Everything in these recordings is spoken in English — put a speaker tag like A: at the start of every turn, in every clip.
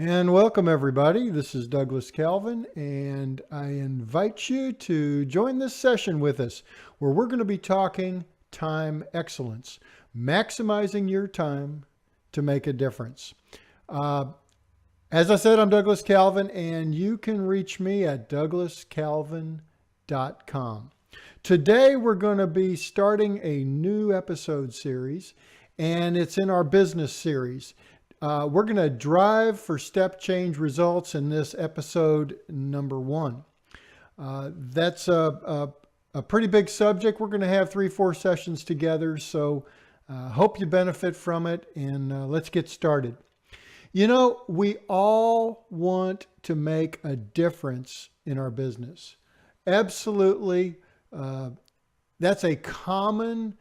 A: And welcome, everybody. This is Douglas Calvin, and I invite you to join this session with us where we're going to be talking time excellence, maximizing your time to make a difference. As I said, I'm Douglas Calvin, and you can reach me at douglascalvin.com. Today, we're going to be starting a new episode series, and it's in our business series. We're going to drive for step change results in this episode number 1. That's a pretty big subject. We're going to have 3-4 sessions together, so hope you benefit from it, and let's get started. You know, we all want to make a difference in our business. Absolutely. That's a common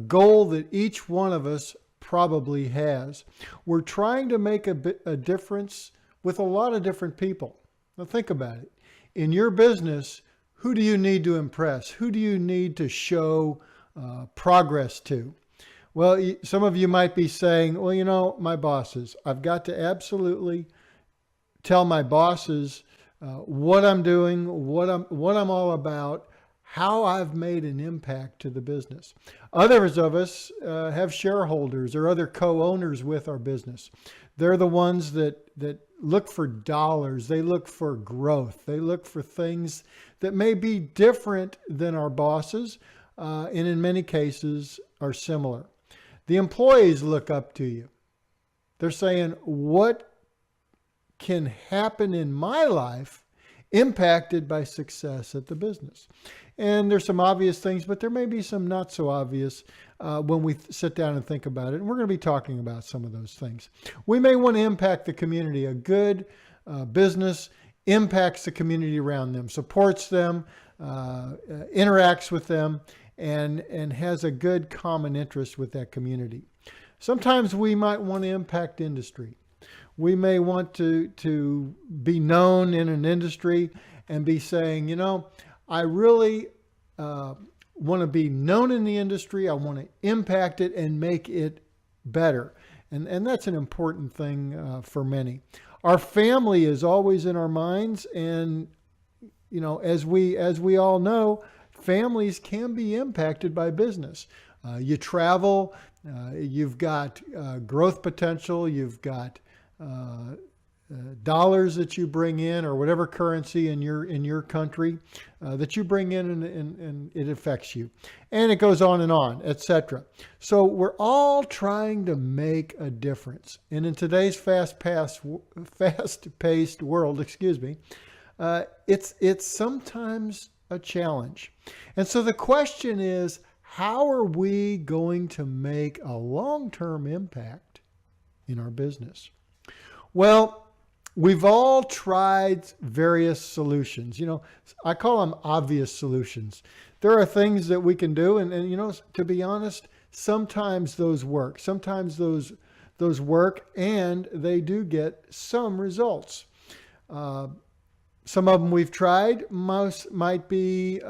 A: goal that each one of us probably has. We're trying to make a difference with a lot of different people. Now think about it. In your business, who do you need to impress? Who do you need to show progress to? Well, some of you might be saying, well, you know, my bosses. I've got to absolutely tell my bosses what I'm doing, what I'm all about, how I've made an impact to the business. Others of us have shareholders or other co-owners with our business. They're the ones that look for dollars. They look for growth. They look for things that may be different than our bosses, and in many cases are similar. The employees look up to you. They're saying, what can happen in my life impacted by success at the business? And there's some obvious things, but there may be some not so obvious when we sit down and think about it. And we're going to be talking about some of those things. We may want to impact the community. A good business impacts the community around them, supports them, interacts with them, and has a good common interest with that community. Sometimes we might want to impact industry. We may want to be known in an industry and be saying, you know, I really want to be known in the industry. I want to impact it and make it better. And that's an important thing for many. Our family is always in our minds. And, you know, as we all know, families can be impacted by business. You travel, you've got growth potential, you've got dollars that you bring in, or whatever currency in your country that you bring in, and it affects you, and it goes on, etc. So we're all trying to make a difference, and in today's fast-paced world, it's sometimes a challenge. And so the question is, how are we going to make a long-term impact in our business? Well, we've all tried various solutions. You know, I call them obvious solutions. There are things that we can do, and you know, to be honest, sometimes those work. Sometimes those work, and they do get some results. Some of them we've tried. Most might be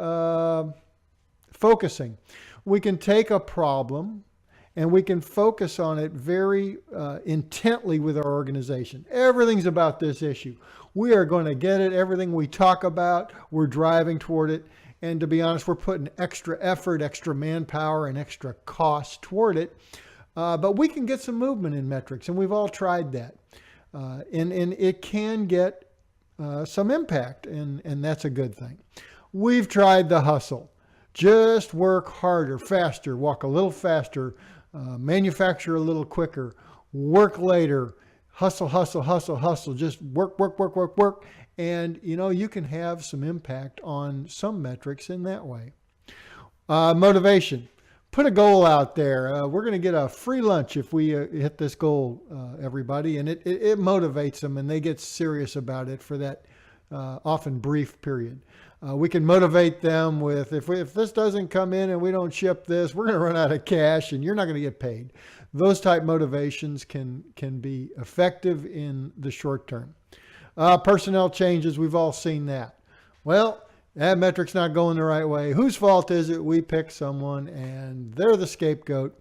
A: focusing. We can take a problem and we can focus on it very intently with our organization. Everything's about this issue. We are going to get it. Everything we talk about, we're driving toward it. And to be honest, we're putting extra effort, extra manpower, and extra cost toward it. But we can get some movement in metrics, and we've all tried that. And it can get some impact, and that's a good thing. We've tried the hustle. Just work harder, faster, walk a little faster, manufacture a little quicker, work later, hustle, just work. And, you know, you can have some impact on some metrics in that way. Motivation. Put a goal out there. We're going to get a free lunch if we hit this goal, everybody. And it motivates them, and they get serious about it for that often brief period. We can motivate them with, if this doesn't come in and we don't ship this, we're going to run out of cash and you're not going to get paid. Those type motivations can be effective in the short term. Personnel changes, we've all seen that. Well, that metric's not going the right way. Whose fault is it? We pick someone and they're the scapegoat.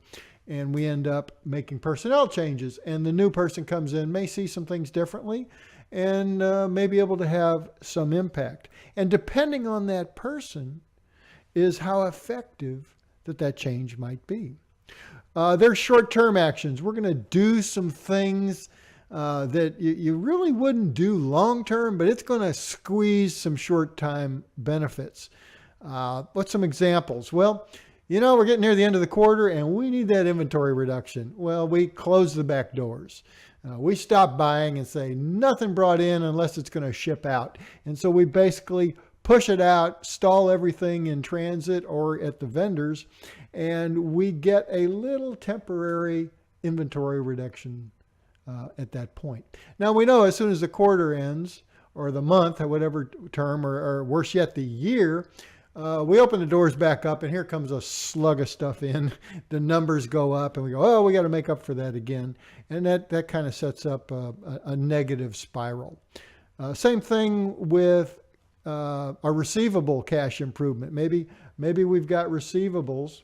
A: and we end up making personnel changes. And the new person comes in, may see some things differently, and may be able to have some impact. And depending on that person is how effective that change might be. There's short-term actions. We're going to do some things that you really wouldn't do long-term, but it's going to squeeze some short-time benefits. What's some examples? Well, we're getting near the end of the quarter and we need that inventory reduction. Well, we close the back doors. We stop buying and say nothing brought in unless it's going to ship out. And so we basically push it out, stall everything in transit or at the vendors, and we get a little temporary inventory reduction at that point. Now we know as soon as the quarter ends or the month or whatever term or worse yet, the year, we open the doors back up and here comes a slug of stuff in. The numbers go up and we go, oh, we got to make up for that again. And that kind of sets up a negative spiral. Same thing with a receivable cash improvement. Maybe we've got receivables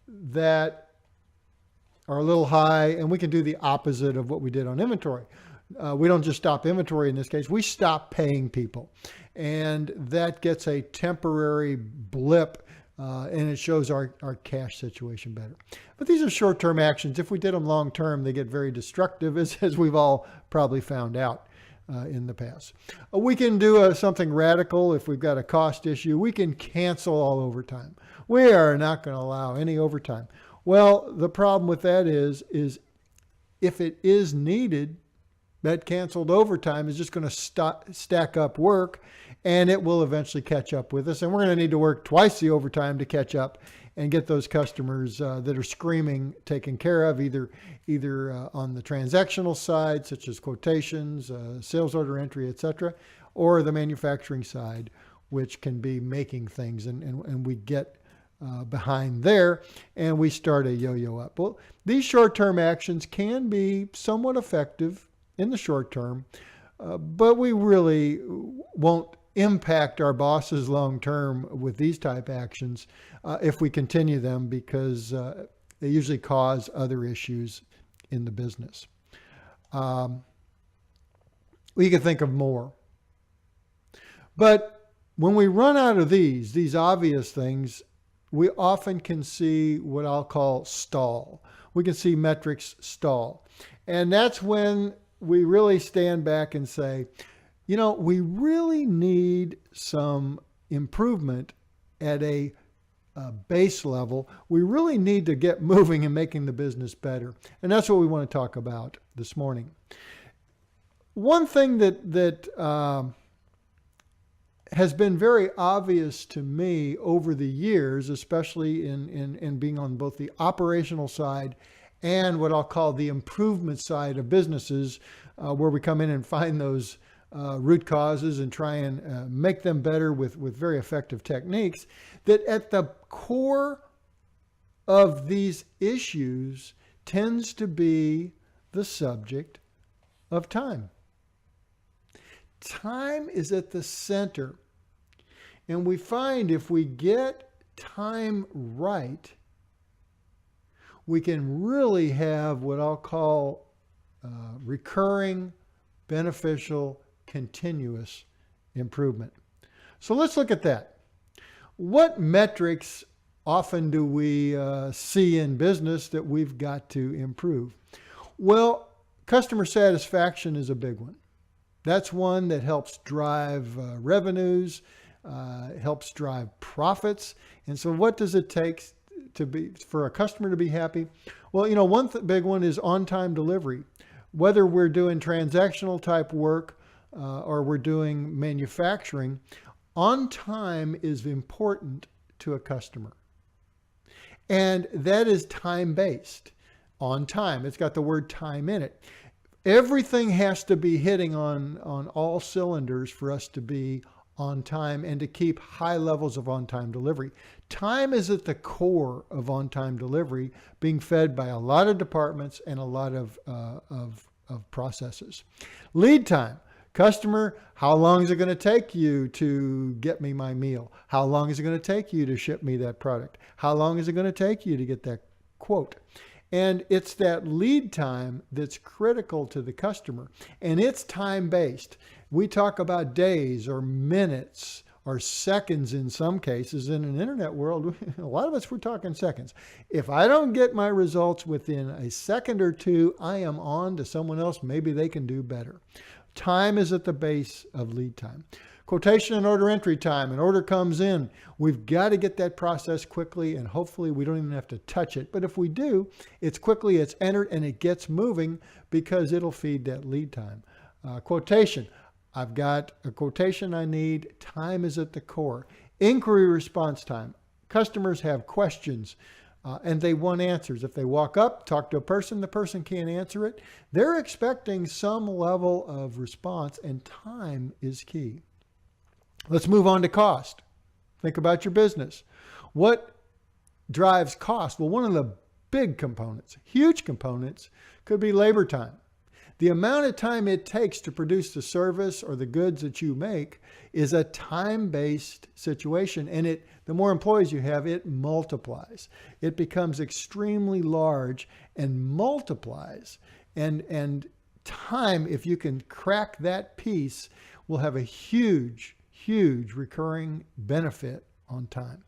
A: that are a little high, and we can do the opposite of what we did on inventory. We don't just stop inventory in this case, we stop paying people. And that gets a temporary blip, and it shows our cash situation better. But these are short-term actions. If we did them long-term, they get very destructive, as we've all probably found out in the past. We can do something radical. If we've got a cost issue, we can cancel all overtime. We are not going to allow any overtime. Well, the problem with that is if it is needed, that canceled overtime is just going to stack up work, and it will eventually catch up with us. And we're going to need to work twice the overtime to catch up and get those customers that are screaming taken care of, either on the transactional side, such as quotations, sales order entry, etc., or the manufacturing side, which can be making things, and we get behind there and we start a yo-yo up. Well, these short-term actions can be somewhat effective in the short term, but we really won't impact our bosses long-term with these type actions if we continue them, because they usually cause other issues in the business. We can think of more. But when we run out of these obvious things, we often can see what I'll call stall. We can see metrics stall. And that's when we really stand back and say, we really need some improvement at a base level. We really need to get moving and making the business better. And that's what we want to talk about this morning. One thing that has been very obvious to me over the years, especially in being on both the operational side and what I'll call the improvement side of businesses, where we come in and find those root causes and try and make them better with very effective techniques, that at the core of these issues tends to be the subject of time. Time is at the center. And we find if we get time right, we can really have what I'll call recurring, beneficial, continuous improvement. So let's look at that. What metrics often do we see in business that we've got to improve? Well, customer satisfaction is a big one. That's one that helps drive revenues, helps drive profits. And so what does it take for a customer to be happy? Well, one big one is on-time delivery. Whether we're doing transactional type work or we're doing manufacturing, on time is important to a customer. And that is time-based, on time. It's got the word time in it. Everything has to be hitting on all cylinders for us to be on time and to keep high levels of on-time delivery. Time is at the core of on-time delivery, being fed by a lot of departments and a lot of processes. Lead time. Customer, how long is it going to take you to get me my meal? How long is it going to take you to ship me that product? How long is it going to take you to get that quote? And it's that lead time that's critical to the customer. And it's time-based. We talk about days or minutes or seconds in some cases. In an internet world, a lot of us, we're talking seconds. If I don't get my results within a second or two, I am on to someone else. Maybe they can do better. Time is at the base of lead time. Quotation and order entry time. An order comes in. We've got to get that process quickly, and hopefully we don't even have to touch it. But if we do, it's quickly, it's entered, and it gets moving because it'll feed that lead time. Quotation. I've got a quotation I need. Time is at the core. Inquiry response time. Customers have questions. And they want answers. If they walk up, talk to a person, the person can't answer it. They're expecting some level of response, and time is key. Let's move on to cost. Think about your business. What drives cost? Well, one of the big components, huge components, could be labor time. The amount of time it takes to produce the service or the goods that you make is a time-based situation, and the more employees you have, it multiplies. It becomes extremely large and multiplies. And time, if you can crack that piece, will have a huge, huge recurring benefit on time.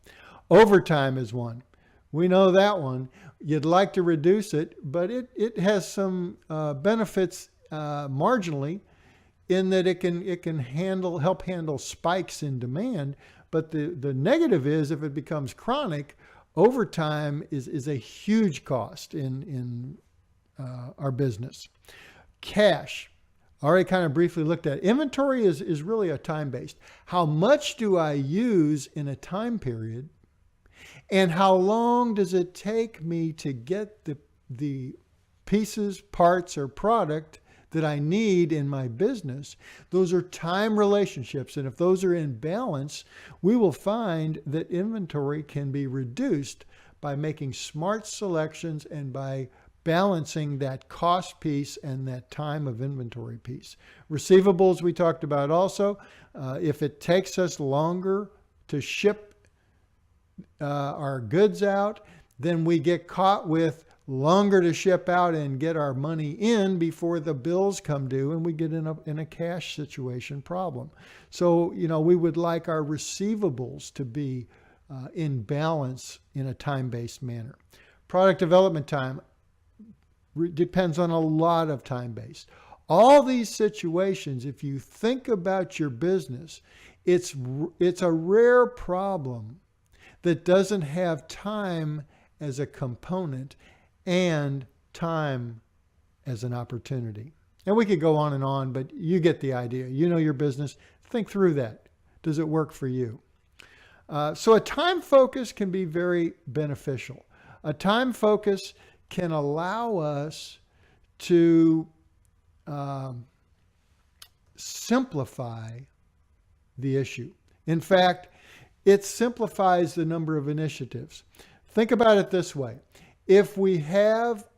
A: Overtime is one. We know that one. You'd like to reduce it, but it has some benefits marginally in that it can help handle spikes in demand. But the negative is if it becomes chronic, overtime is a huge cost in our business. Cash. Already kind of briefly looked at. Inventory is really a time-based. How much do I use in a time period? And how long does it take me to get the pieces, parts, or product that I need in my business? Those are time relationships. And if those are in balance, we will find that inventory can be reduced by making smart selections and by balancing that cost piece and that time of inventory piece. Receivables we talked about also. If it takes us longer to ship our goods out, then we get caught with longer to ship out and get our money in before the bills come due, and we get in a cash situation problem. So, we would like our receivables to be in balance in a time-based manner. Product development time depends on a lot of time-based. All these situations, if you think about your business, it's a rare problem that doesn't have time as a component and time as an opportunity. And we could go on, but you get the idea. You know your business. Think through that. Does it work for you? So a time focus can be very beneficial. A time focus can allow us to simplify the issue. In fact, it simplifies the number of initiatives. Think about it this way. If we have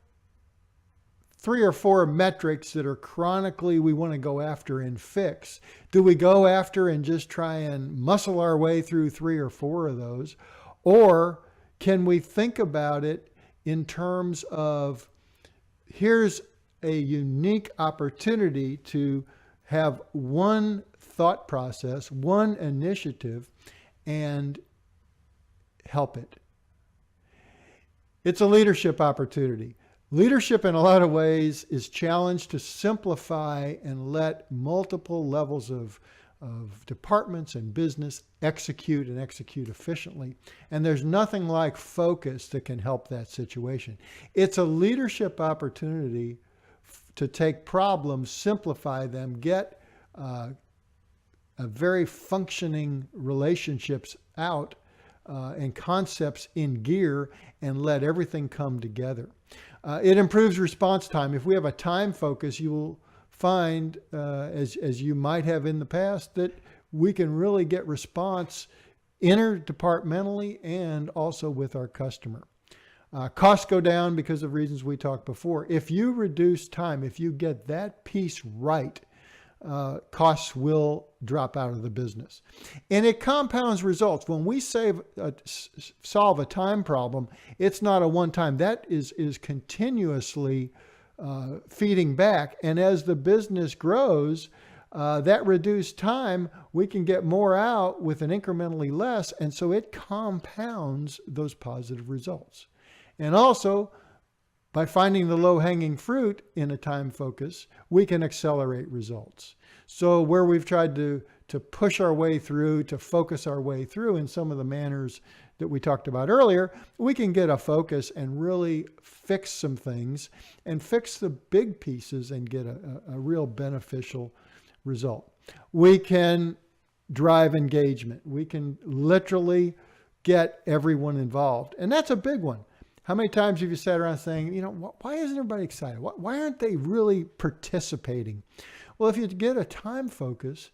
A: 3 or 4 metrics that are chronically we want to go after and fix, do we go after and just try and muscle our way through 3 or 4 of those? Or can we think about it in terms of here's a unique opportunity to have one thought process, one initiative, and help it. It's a leadership opportunity. Leadership in a lot of ways is challenged to simplify and let multiple levels of departments and business execute efficiently. And there's nothing like focus that can help that situation. It's a leadership opportunity to take problems, simplify them, get a very functioning relationships out and concepts in gear, and let everything come together. It improves response time. If we have a time focus, you will find, as you might have in the past, that we can really get response interdepartmentally and also with our customer. Costs go down because of reasons we talked before. If you reduce time, if you get that piece right, costs will drop out of the business. And it compounds results. When we solve a time problem, it's not a one-time. That is continuously feeding back. And as the business grows, that reduced time, we can get more out with an incrementally less. And so it compounds those positive results. And also, by finding the low-hanging fruit in a time focus, we can accelerate results. So where we've tried to push our way through, to focus our way through in some of the manners that we talked about earlier, we can get a focus and really fix some things and fix the big pieces and get a real beneficial result. We can drive engagement. We can literally get everyone involved. And that's a big one. How many times have you sat around saying, why isn't everybody excited? Why aren't they really participating? Well, if you get a time focus,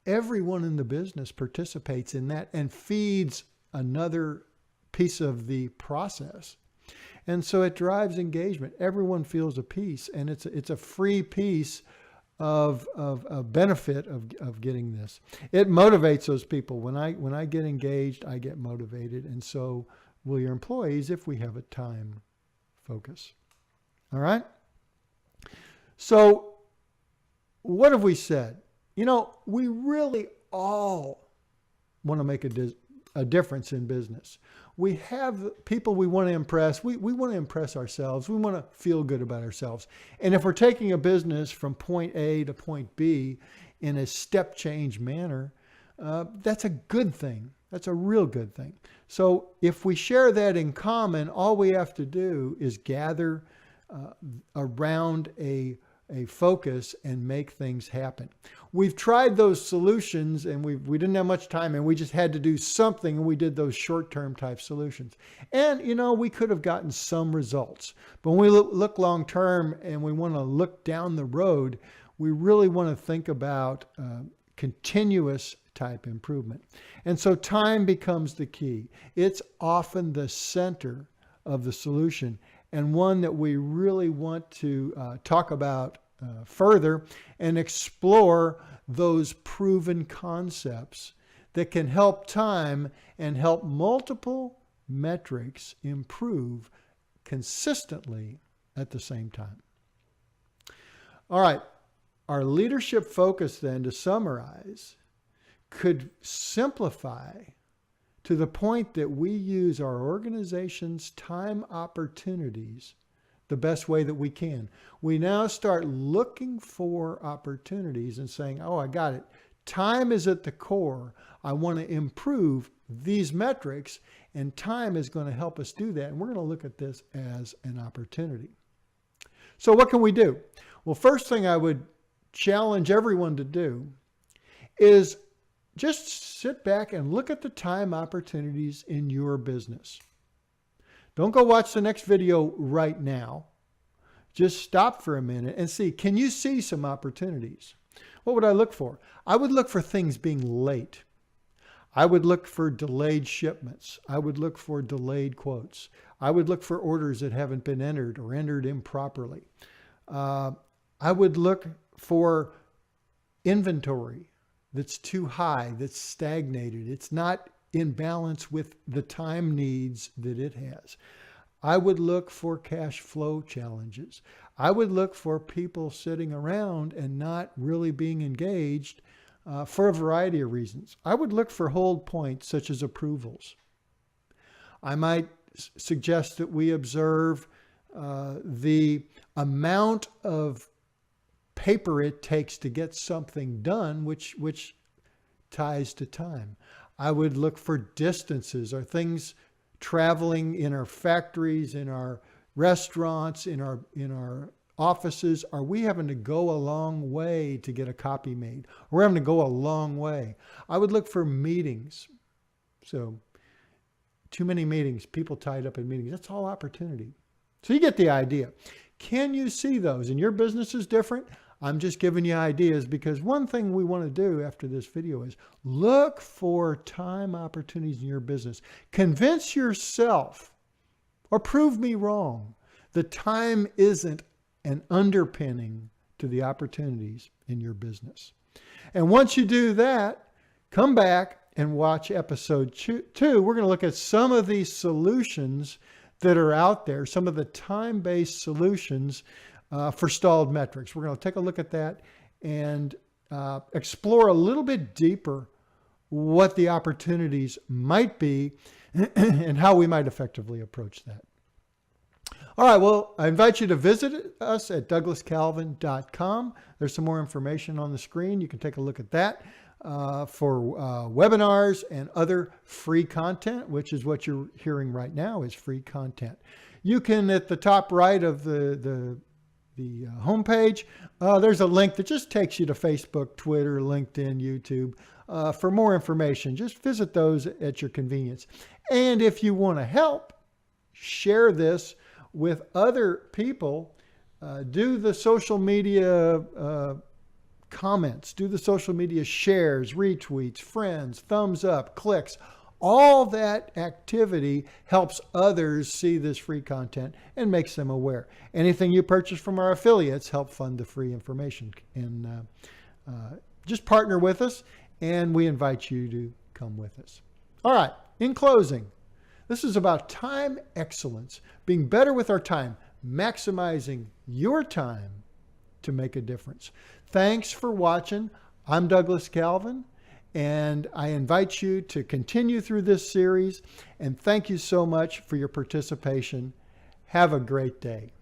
A: everyone in the business participates in that and feeds another piece of the process. And so it drives engagement. Everyone feels a piece, and it's a free piece of a benefit of getting this. It motivates those people. When I get engaged, I get motivated. And so will your employees if we have a time focus. All right? So what have we said? We really all want to make a difference in business. We have people we want to impress. We want to impress ourselves. We want to feel good about ourselves. And if we're taking a business from point A to point B in a step change manner, that's a good thing. That's a real good thing. So if we share that in common, all we have to do is gather around a focus and make things happen. We've tried those solutions and we didn't have much time and we just had to do something, and we did those short-term type solutions. And, we could have gotten some results. But when we look long-term and we want to look down the road, we really want to think about continuous type improvement. And so time becomes the key. It's often the center of the solution, and one that we really want to talk about further and explore those proven concepts that can help time and help multiple metrics improve consistently at the same time. All right, our leadership focus then, to summarize, could simplify to the point that we use our organization's time opportunities the best way that we can. We now start looking for opportunities and saying, I got it. Time is at the core. I want to improve these metrics, and time is going to help us do that. And we're going to look at this as an opportunity. So what can we do? Well, first thing I would challenge everyone to do is just sit back and look at the time opportunities in your business. Don't go watch the next video right now. Just stop for a minute and see, can you see some opportunities? What would I look for? I would look for things being late. I would look for delayed shipments. I would look for delayed quotes. I would look for orders that haven't been entered or entered improperly. I would look for inventory that's too high, that's stagnated. It's not in balance with the time needs that it has. I would look for cash flow challenges. I would look for people sitting around and not really being engaged for a variety of reasons. I would look for hold points such as approvals. I might suggest that we observe the amount of paper it takes to get something done, which ties to time. I would look for distances. Are things traveling in our factories, in our restaurants, in our offices? Are we having to go a long way to get a copy made? We're having to go a long way. I would look for meetings. So too many meetings, people tied up in meetings. That's all opportunity. So you get the idea. Can you see those? And your business is different. I'm just giving you ideas, because one thing we want to do after this video is look for time opportunities in your business. Convince yourself, or prove me wrong, that time isn't an underpinning to the opportunities in your business. And once you do that, come back and watch episode 2. We're going to look at some of these solutions that are out there, some of the time-based solutions for stalled metrics. We're going to take a look at that and explore a little bit deeper what the opportunities might be and how we might effectively approach that. All right, well, I invite you to visit us at douglascalvin.com. There's some more information on the screen. You can take a look at that for webinars and other free content, which is what you're hearing right now is free content. You can, at the top right of the homepage, there's a link that just takes you to Facebook, Twitter, LinkedIn, YouTube. For more information, just visit those at your convenience. And if you want to help, share this with other people. Do the social media comments, do the social media shares, retweets, friends, thumbs up, clicks. All that activity helps others see this free content and makes them aware. Anything you purchase from our affiliates help fund the free information. And just partner with us, and we invite you to come with us. All right, in closing, this is about time excellence, being better with our time, maximizing your time to make a difference. Thanks for watching. I'm Douglas Calvin, and I invite you to continue through this series, and thank you so much for your participation. Have a great day.